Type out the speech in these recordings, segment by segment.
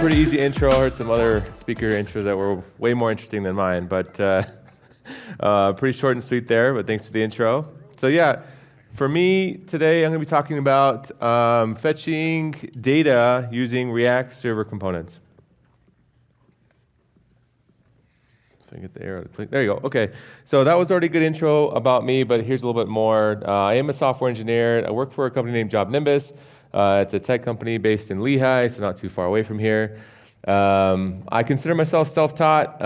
pretty easy intro. I heard some other speaker intros that were way more interesting than mine, but pretty short and sweet there, but thanks for the intro. So yeah, for me today, I'm going to be talking about fetching data using React server components. If I get the arrow to click, there you go. Okay, so that was already a good intro about me, but here's a little bit more. I am a software engineer. I work for a company named JobNimbus. It's a tech company based in Lehigh, so not too far away from here. I consider myself self-taught,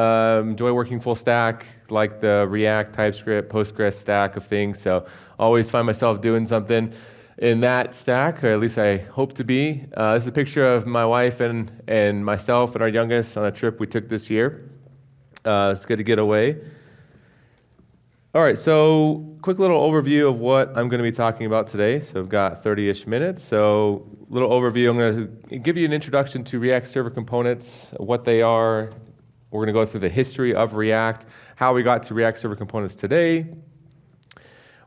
enjoy working full stack, like the React, TypeScript, Postgres stack of things, so always find myself doing something in that stack, or at least I hope to be. This is a picture of my wife and myself and our youngest on a trip we took this year. It's good to get away. All right, so quick little overview of what I'm going to be talking about today. So I've got 30-ish minutes. So little overview, I'm going to give you an introduction to React Server Components, what they are. We're going to go through the history of React, how we got to React Server Components today.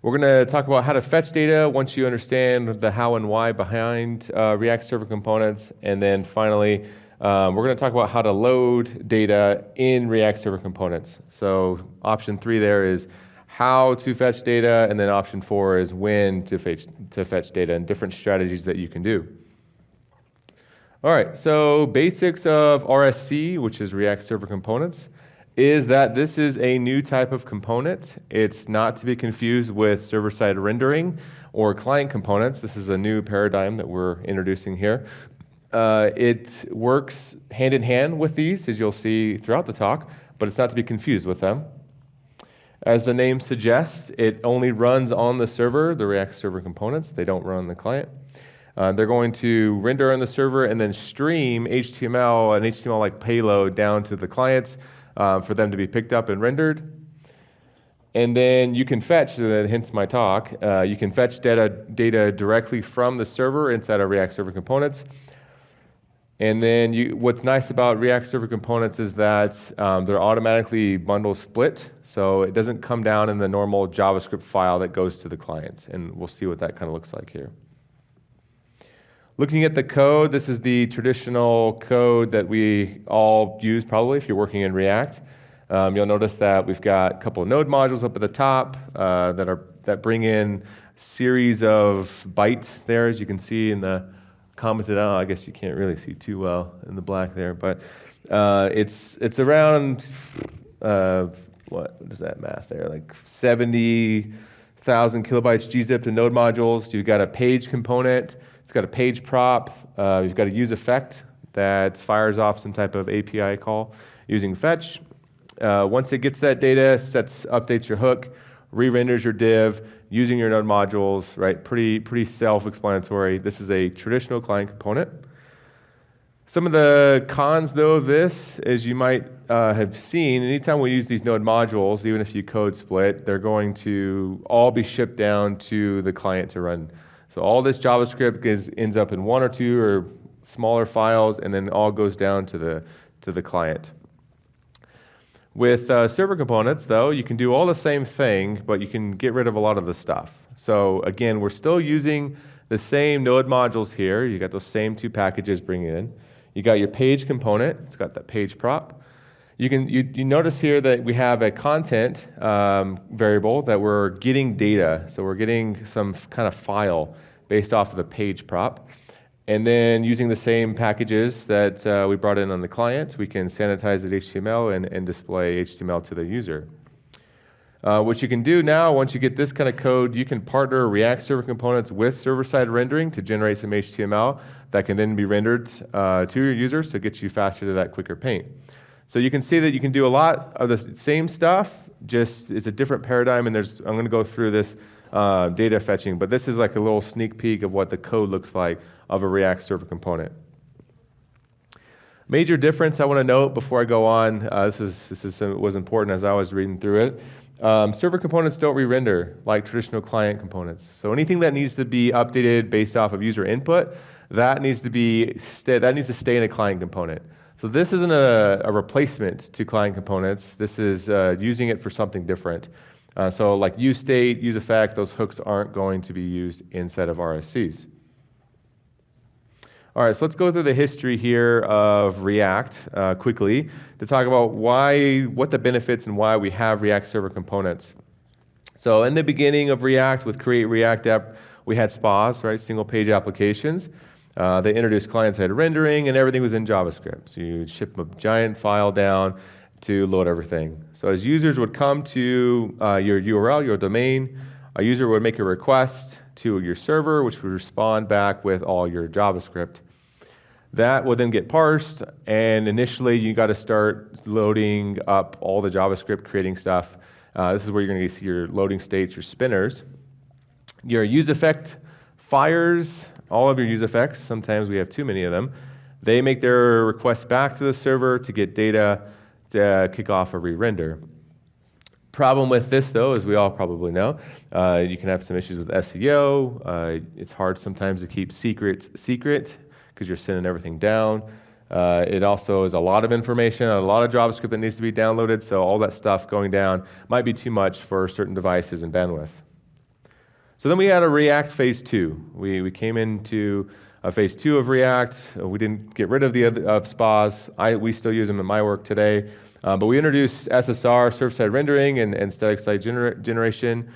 We're going to talk about how to fetch data once you understand the how and why behind React Server Components. And then finally, we're going to talk about how to load data in React Server Components. So option 3 there is how to fetch data, and then option 4 is when to fetch data and different strategies that you can do. All right, so basics of RSC, which is React Server Components, is that this is a new type of component. It's not to be confused with server-side rendering or client components. This is a new paradigm that we're introducing here. It works hand in hand with these, as you'll see throughout the talk, but it's not to be confused with them. As the name suggests, it only runs on the server, the React Server Components. They don't run on the client. They're going to render on the server and then stream HTML, an HTML-like payload down to the clients for them to be picked up and rendered. And then you can fetch, hence my talk, you can fetch data directly from the server inside of React Server Components. And then what's nice about React Server Components is that they're automatically bundle split, so it doesn't come down in the normal JavaScript file that goes to the clients, and we'll see what that kind of looks like here. Looking at the code, this is the traditional code that we all use probably if you're working in React. You'll notice that we've got a couple of node modules up at the top that bring in series of bytes there, as you can see in the commented out. I guess you can't really see too well in the black there, but it's around what is that math there? Like 70,000 kilobytes gzipped to node modules. You've got a page component. It's got a page prop. You've got a use effect that fires off some type of API call using fetch. Once it gets that data, updates your hook, re-renders your div using your node modules, right? Pretty self-explanatory. This is a traditional client component. Some of the cons, though, of this, as you might have seen, anytime we use these node modules, even if you code split, they're going to all be shipped down to the client to run. So all this JavaScript ends up in one or two or smaller files, and then all goes down to the client. With server components, though, you can do all the same thing, but you can get rid of a lot of the stuff. So again, we're still using the same node modules here. You got those same two packages bringing in. You got your page component. It's got that page prop. You notice here that we have a content variable that we're getting data. So we're getting some kind of file based off of the page prop. And then using the same packages that we brought in on the client, we can sanitize the HTML and display HTML to the user. What you can do now, once you get this kind of code, you can partner React Server Components with server-side rendering to generate some HTML that can then be rendered to your users to get you faster to that quicker paint. So you can see that you can do a lot of the same stuff, just it's a different paradigm, and I'm going to go through this data fetching, but this is like a little sneak peek of what the code looks like of a React Server Component. Major difference I want to note before I go on, this was important as I was reading through it. Server components don't re-render like traditional client components. So anything that needs to be updated based off of user input, that needs to stay in a client component. So this isn't a replacement to client components. This is using it for something different. So like useState, useEffect, those hooks aren't going to be used inside of RSCs. All right, so let's go through the history here of React quickly to talk about what the benefits and why we have React Server Components. So in the beginning of React, with Create React App, we had SPAs, right, single page applications. They introduced client-side rendering, and everything was in JavaScript. So you'd ship a giant file down to load everything. So as users would come to your URL, your domain, a user would make a request to your server, which would respond back with all your JavaScript. That will then get parsed, and initially you got to start loading up all the JavaScript, creating stuff. This is where you're going to see your loading states, your spinners. Your use effect fires, all of your use effects, sometimes we have too many of them, they make their request back to the server to get data to kick off a re-render. Problem with this, though, as we all probably know, you can have some issues with SEO. It's hard sometimes to keep secrets secret because you're sending everything down. It also is a lot of information, a lot of JavaScript that needs to be downloaded, so all that stuff going down might be too much for certain devices and bandwidth. So then we had a React Phase 2. We came into Phase 2 of React. We didn't get rid of the SPAs. We still use them in my work today. But we introduced SSR, server-side rendering, and static site generation.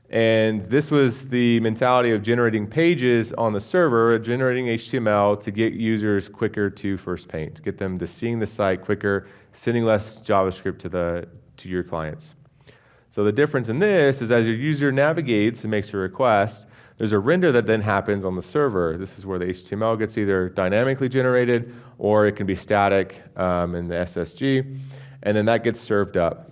And this was the mentality of generating pages on the server, generating HTML to get users quicker to first paint, to get them to seeing the site quicker, sending less JavaScript to your clients. So the difference in this is as your user navigates and makes a request, there's a render that then happens on the server. This is where the HTML gets either dynamically generated or it can be static in the SSG, and then that gets served up.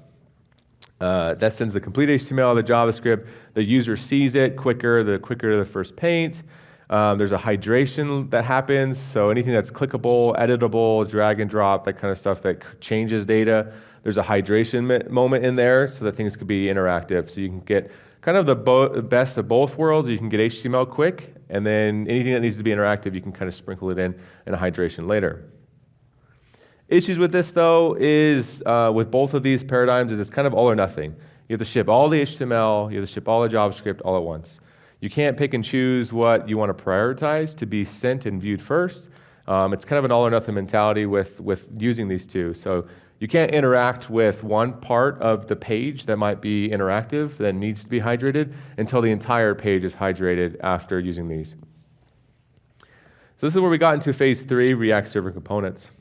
That sends the complete HTML, the JavaScript. The user sees it quicker, the quicker the first paint. There's a hydration that happens, so anything that's clickable, editable, drag and drop, that kind of stuff that changes data. There's a hydration moment in there so that things could be interactive. So you can get kind of the best of both worlds. You can get HTML quick, and then anything that needs to be interactive, you can kind of sprinkle it in a hydration later. Issues with this, though, is with both of these paradigms is it's kind of all or nothing. You have to ship all the HTML, you have to ship all the JavaScript all at once. You can't pick and choose what you want to prioritize to be sent and viewed first. It's kind of an all or nothing mentality with using these two. So you can't interact with one part of the page that might be interactive, that needs to be hydrated, until the entire page is hydrated after using these. So this is where we got into Phase 3, React Server Components.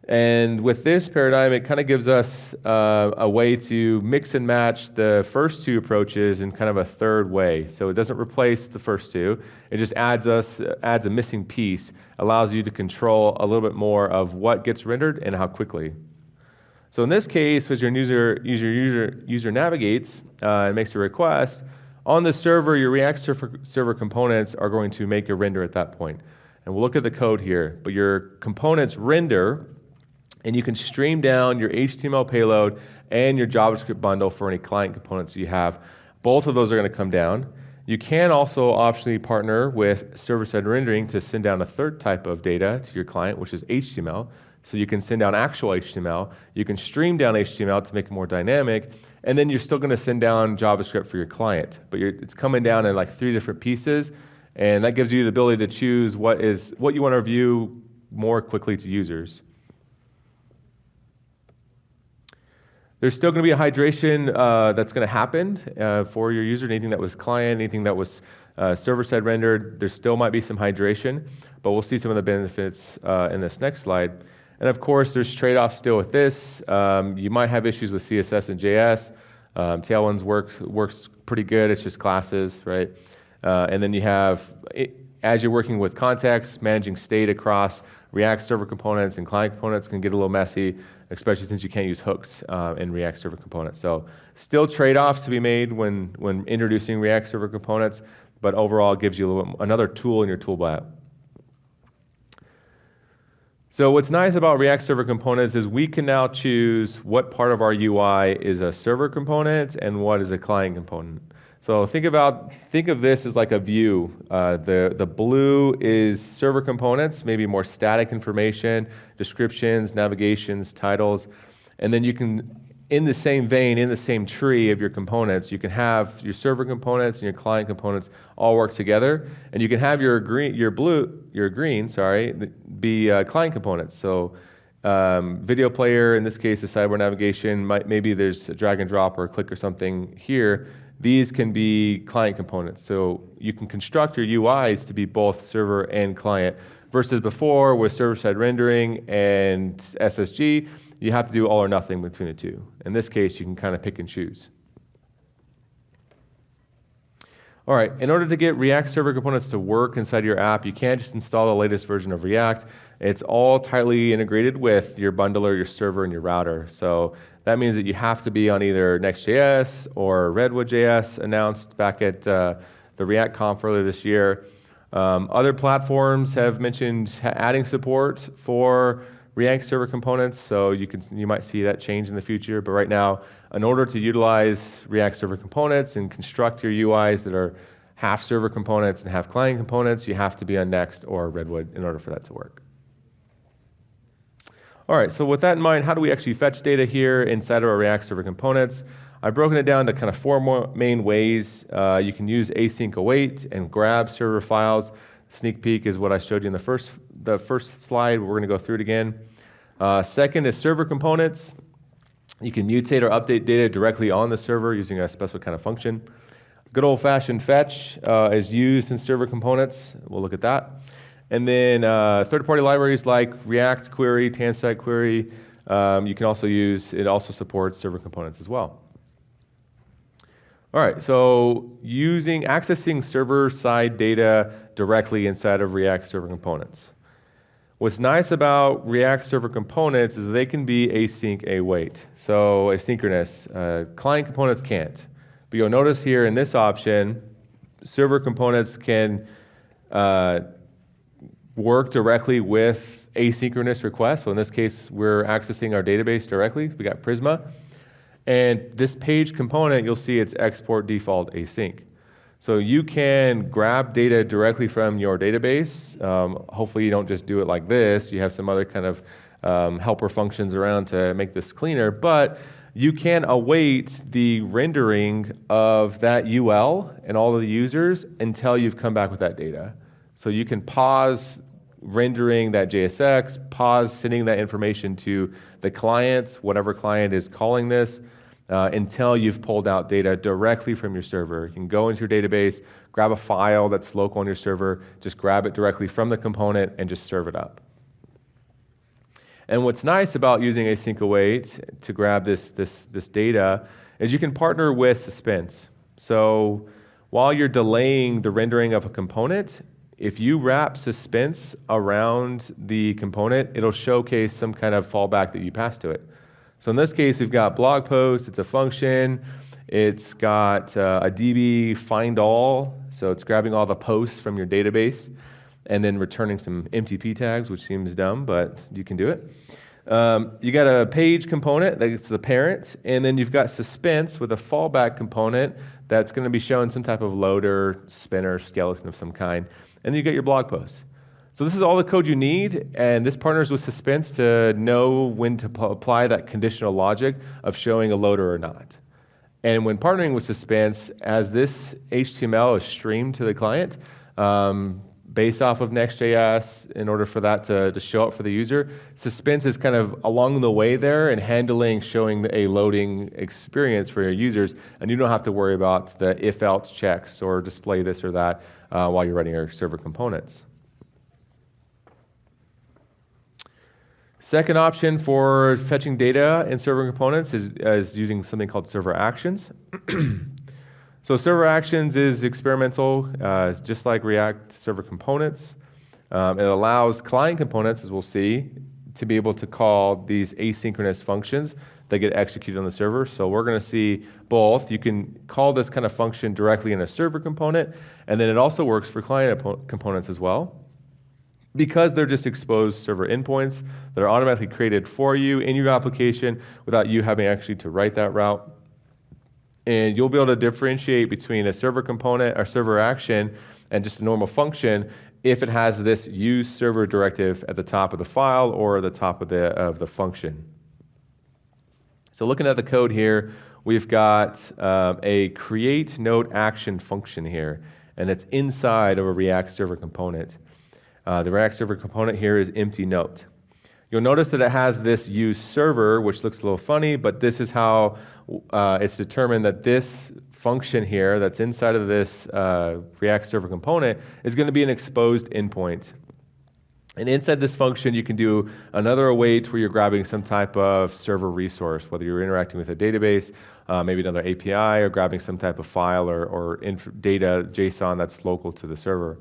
And with this paradigm, it kind of gives us a way to mix and match the first two approaches in kind of a third way. So it doesn't replace the first two. It just adds a missing piece, allows you to control a little bit more of what gets rendered and how quickly. So in this case, as your user navigates and makes a request, on the server, your React server components are going to make a render at that point. And we'll look at the code here. But your components render, and you can stream down your HTML payload and your JavaScript bundle for any client components you have. Both of those are going to come down. You can also optionally partner with server-side rendering to send down a third type of data to your client, which is HTML. So you can send down actual HTML. You can stream down HTML to make it more dynamic, and then you're still going to send down JavaScript for your client. But it's coming down in like 3 different pieces, and that gives you the ability to choose what you want to view more quickly to users. There's still going to be a hydration that's going to happen for your user. Anything that was client, anything that was server-side rendered, there still might be some hydration, but we'll see some of the benefits in this next slide. And of course, there's trade-offs still with this. You might have issues with CSS and JS. Tailwinds works pretty good. It's just classes, right? And then you have, as you're working with context, managing state across React server components and client components can get a little messy, especially since you can't use hooks in React server components. So still trade-offs to be made when introducing React server components, but overall it gives you another tool in your tool belt. So what's nice about React server components is we can now choose what part of our UI is a server component and what is a client component. So think of this as like a view. The blue is server components, maybe more static information, descriptions, navigations, titles, and then you can in the same vein, in the same tree of your components, you can have your server components and your client components all work together, and you can have your green, be client components. So video player, in this case, the sidebar navigation, maybe there's a drag and drop or a click or something here. These can be client components. So you can construct your UIs to be both server and client, versus before with server-side rendering and SSG, you have to do all or nothing between the two. In this case, you can kind of pick and choose. All right, in order to get React server components to work inside your app, you can't just install the latest version of React. It's all tightly integrated with your bundler, your server, and your router. So that means that you have to be on either Next.js or Redwood.js, announced back at the React Conf earlier this year. Other platforms have mentioned adding support for React server components, so you might see that change in the future. But right now, in order to utilize React server components and construct your UIs that are half server components and half client components, you have to be on Next or Redwood in order for that to work. All right, so with that in mind, how do we actually fetch data here inside of our React server components? I've broken it down to kind of four more main ways. You can use async await and grab server files. Sneak peek is what I showed you in the first slide. We're going to go through it again. Second is server components. You can mutate or update data directly on the server using a special kind of function. Good old-fashioned fetch is used in server components. We'll look at that. And then third-party libraries like React Query, Tanside Query, you can also use. It also supports server components as well. All right, so accessing server-side data directly inside of React server components. What's nice about React server components is they can be async await, so asynchronous. Client components can't. But you'll notice here in this option, server components can work directly with asynchronous requests. So in this case, we're accessing our database directly. We got Prisma. And this page component, you'll see it's export default async. So you can grab data directly from your database. Hopefully you don't just do it like this. You have some other kind of helper functions around to make this cleaner. But you can await the rendering of that UL and all of the users until you've come back with that data. So you can pause rendering that JSX, pause sending that information to the client, whatever client is calling this, until you've pulled out data directly from your server. You can go into your database, grab a file that's local on your server, just grab it directly from the component and just serve it up. And what's nice about using async await to grab this data is you can partner with Suspense. So while you're delaying the rendering of a component, if you wrap Suspense around the component, it'll showcase some kind of fallback that you pass to it. So in this case, we've got blog posts, it's a function, it's got a DB find all, so it's grabbing all the posts from your database and then returning some MTP tags, which seems dumb, but you can do it. You got a page component, that's the parent, and then you've got Suspense with a fallback component that's going to be showing some type of loader, spinner, skeleton of some kind, and then you get your blog posts. So this is all the code you need, and this partners with Suspense to know when to apply that conditional logic of showing a loader or not. And when partnering with Suspense, as this HTML is streamed to the client, based off of Next.js, in order for that to show up for the user, Suspense is kind of along the way there and handling showing a loading experience for your users, and you don't have to worry about the if-else checks or display this or that while you're running your server components. Second option for fetching data in server components is using something called server actions. So server actions is experimental, just like React server components. It allows client components, as we'll see, to be able to call these asynchronous functions that get executed on the server. So we're going to see both. You can call this kind of function directly in a server component, and then it also works for client components as well, because they're just exposed server endpoints that are automatically created for you in your application without you having actually to write that route. And you'll be able to differentiate between a server component or server action and just a normal function if it has this use server directive at the top of the file or at the top of the function. So looking at the code here, we've got a create node action function here, and it's inside of a React server component. The React server component here is empty note. You'll notice that it has this use server, which looks a little funny, but this is how it's determined that this function here that's inside of this React server component is going to be an exposed endpoint. And inside this function, you can do another await where you're grabbing some type of server resource, whether you're interacting with a database, maybe another API, or grabbing some type of file or data JSON that's local to the server.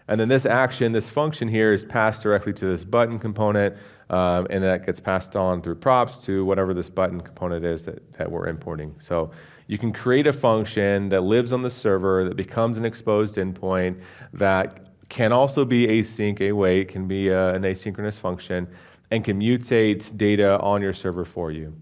And then this action, this function here, is passed directly to this button component, and that gets passed on through props to whatever this button component is that we're importing. So you can create a function that lives on the server that becomes an exposed endpoint that can also be async, await, can be an asynchronous function, and can mutate data on your server for you.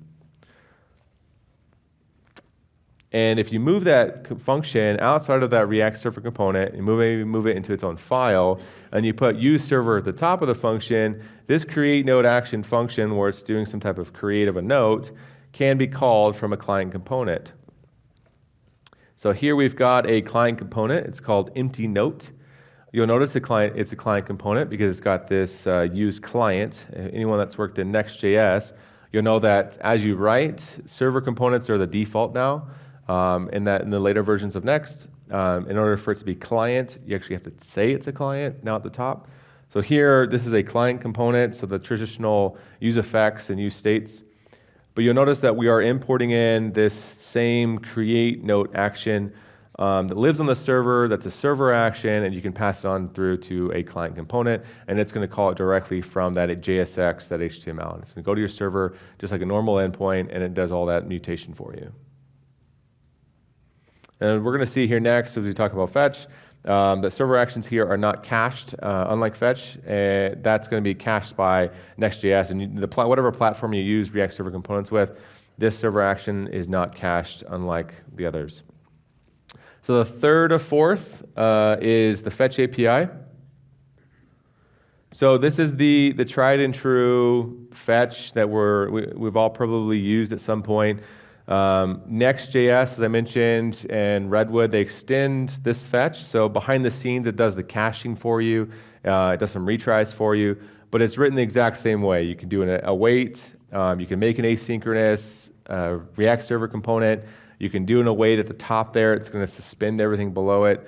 And if you move that function outside of that React server component, and move it into its own file, and you put use server at the top of the function, this create node action function, where it's doing some type of create of a note, can be called from a client component. So here we've got a client component. It's called empty note. You'll notice it's a client component because it's got this use client. Anyone that's worked in Next.js, you'll know that as you write, server components are the default now. In the later versions of Next, in order for it to be client, you actually have to say it's a client now at the top. So here, this is a client component, so the traditional use effects and use states. But you'll notice that we are importing in this same create note action that lives on the server, that's a server action, and you can pass it on through to a client component, and it's going to call it directly from that JSX, that HTML. And it's going to go to your server just like a normal endpoint, and it does all that mutation for you. And we're going to see here next, as we talk about fetch, that server actions here are not cached, unlike fetch. That's going to be cached by Next.js, and whatever platform you use React Server Components with, this server action is not cached, unlike the others. So the third or fourth is the fetch API. So this is the tried and true fetch that we've all probably used at some point. Next.js, as I mentioned, and Redwood, they extend this fetch. So behind the scenes, it does the caching for you. It does some retries for you, but it's written the exact same way. You can do an await. You can make an asynchronous React server component. You can do an await at the top there. It's going to suspend everything below it.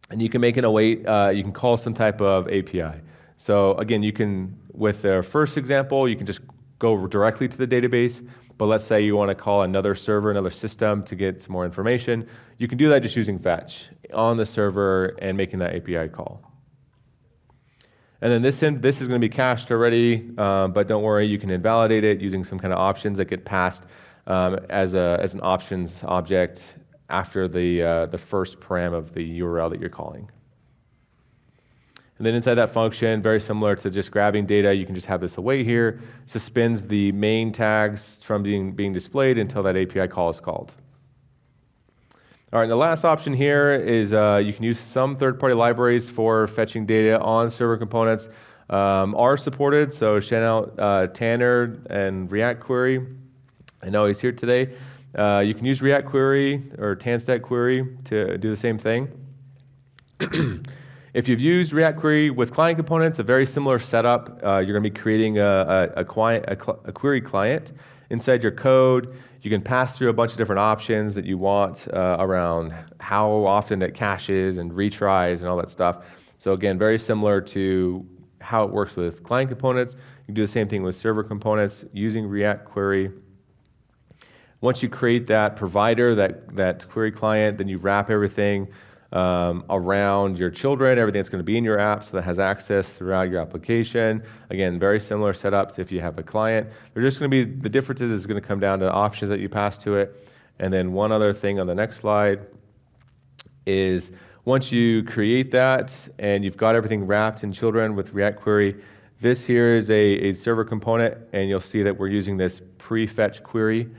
And you can make an await. You can call some type of API. So again, you can, with the first example, you can just go directly to the database. But let's say you want to call another server, another system to get some more information. You can do that just using fetch on the server and making that API call. And then this is going to be cached already, but don't worry, you can invalidate it using some kind of options that get passed as an options object after the first param of the URL that you're calling. And then inside that function, very similar to just grabbing data, you can just have this await here, suspends the main tags from being displayed until that API call is called. All right, and the last option here is you can use some third-party libraries for fetching data on server components. Are supported, so shout out Tanner and React Query. I know he's here today. You can use React Query or Tanstack Query to do the same thing. If you've used React Query with client components, a very similar setup. You're going to be creating a query client inside your code. You can pass through a bunch of different options that you want around how often it caches and retries and all that stuff. So again, very similar to how it works with client components. You can do the same thing with server components using React Query. Once you create that provider, that query client, then you wrap everything around your children, everything that's going to be in your app, so that has access throughout your application. Again, very similar setup to if you have a client. They're just going to be, the differences is going to come down to options that you pass to it. And then one other thing on the next slide is once you create that and you've got everything wrapped in children with React Query, this here is a server component, and you'll see that we're using this pre-fetch query.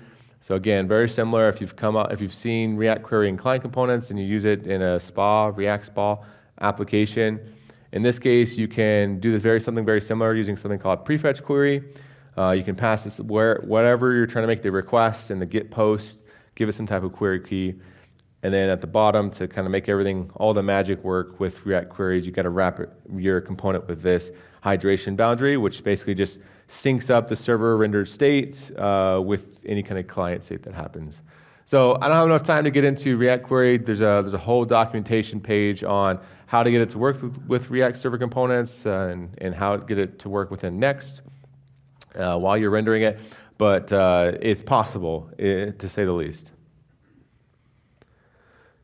So again, very similar. If you've seen React Query in client components and you use it in a React SPA application, in this case, you can do something very similar using something called prefetch query. You can pass this whatever you're trying to make the request and the get post, give it some type of query key. And then at the bottom, to kind of make everything, all the magic work with React queries, you got to wrap your component with this hydration boundary, which basically just syncs up the server rendered state with any kind of client state that happens. So I don't have enough time to get into React query. There's a whole documentation page on how to get it to work with React server components and how to get it to work within Next while you're rendering it. But it's possible, to say the least.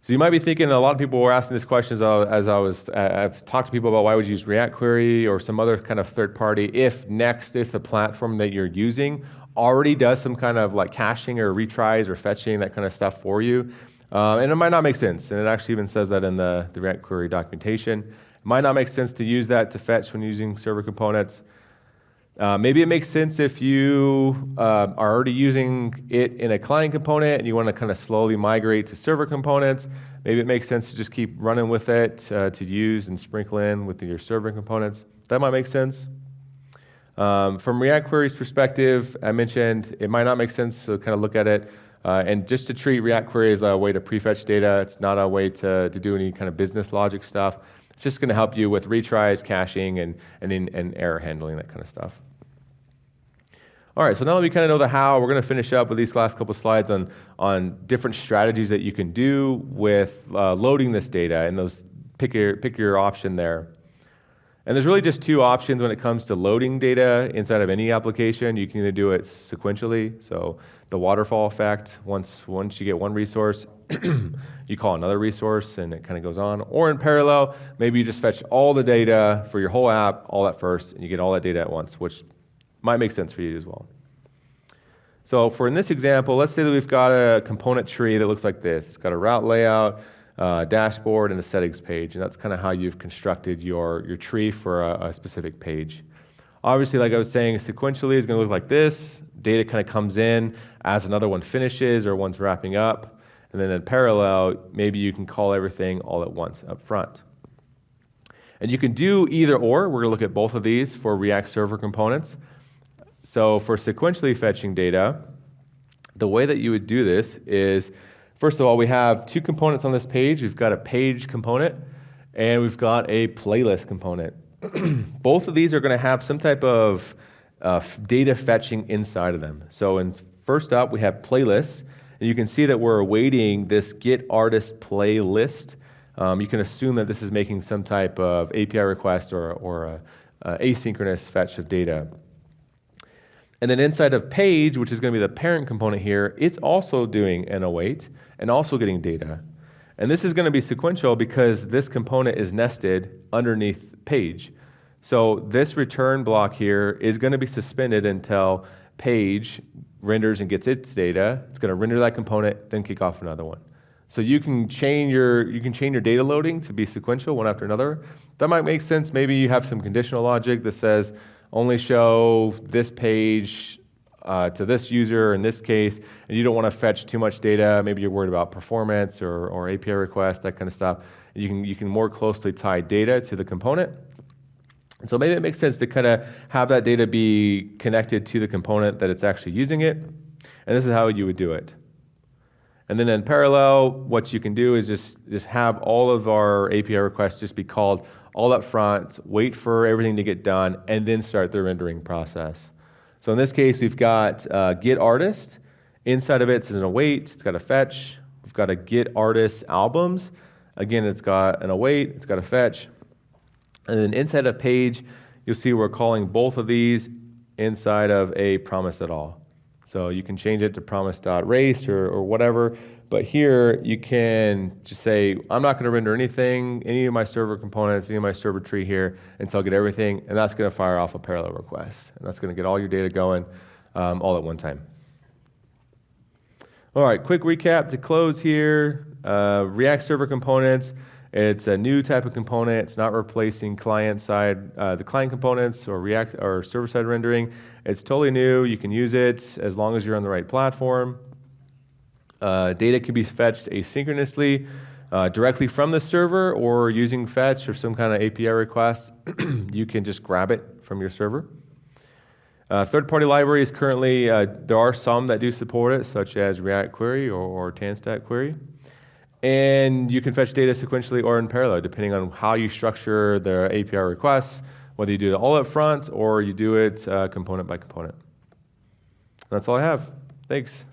So you might be thinking, a lot of people were asking this question I've talked to people about why would you use React query or some other kind of third party if the platform that you're using already does some kind of like caching or retries or fetching, that kind of stuff for you. And it might not make sense. And it actually even says that in the React query documentation. It might not make sense to use that to fetch when using server components. Maybe it makes sense if you are already using it in a client component and you want to kind of slowly migrate to server components. Maybe it makes sense to just keep running with it to use and sprinkle in with your server components. That might make sense. From React queries perspective, I mentioned it might not make sense to kind of look at it and just to treat React query as a way to prefetch data. It's not a way to do any kind of business logic stuff. It's just going to help you with retries, caching, and error handling, that kind of stuff. All right, so now that we kind of know the how, we're going to finish up with these last couple slides on different strategies that you can do with loading this data, and those pick your option there. And there's really just two options when it comes to loading data inside of any application. You can either do it sequentially, so the waterfall effect, once you get one resource, you call another resource and it kind of goes on. Or in parallel, maybe you just fetch all the data for your whole app all at first, and you get all that data at once, which might make sense for you as well. So in this example, let's say that we've got a component tree that looks like this. It's got a route layout, dashboard, and a settings page, and that's kind of how you've constructed your tree for a specific page. Obviously, like I was saying, sequentially is going to look like this. Data kind of comes in as another one finishes or one's wrapping up, and then in parallel, maybe you can call everything all at once up front. And you can do either or. We're going to look at both of these for React Server components. So for sequentially fetching data, the way that you would do this is, first of all, we have two components on this page. We've got a page component, and we've got a playlist component. Both of these are going to have some type of data fetching inside of them. So first up, we have playlists, and you can see that we're awaiting this get artist playlist. You can assume that this is making some type of API request or asynchronous fetch of data. And then inside of page, which is going to be the parent component here, it's also doing an await and also getting data. And this is going to be sequential because this component is nested underneath page. So this return block here is going to be suspended until page renders and gets its data. It's going to render that component, then kick off another one. So you can chain your data loading to be sequential one after another. That might make sense. Maybe you have some conditional logic that says only show this page to this user in this case, and you don't want to fetch too much data. Maybe you're worried about performance or API requests, that kind of stuff. You can more closely tie data to the component. And so maybe it makes sense to kind of have that data be connected to the component that it's actually using it. And this is how you would do it. And then in parallel, what you can do is just have all of our API requests just be called all up front, wait for everything to get done, and then start the rendering process. So in this case, we've got get artist. Inside of it, it's an await, it's got a fetch. We've got a get artist albums. Again, it's got an await, it's got a fetch. And then inside of page, you'll see we're calling both of these inside of a promise at all. So you can change it to promise.race or whatever, but here you can just say, I'm not going to render anything, any of my server components, any of my server tree here until I get everything, and that's going to fire off a parallel request. And that's going to get all your data going all at one time. All right, quick recap to close here. React Server components, it's a new type of component. It's not replacing client-side, the client components or React or server-side rendering. It's totally new. You can use it as long as you're on the right platform. Data can be fetched asynchronously directly from the server or using fetch or some kind of API request. You can just grab it from your server. Third-party libraries currently, there are some that do support it, such as React Query or Tanstack Query. And you can fetch data sequentially or in parallel, depending on how you structure the API requests, whether you do it all up front or you do it component by component. That's all I have. Thanks.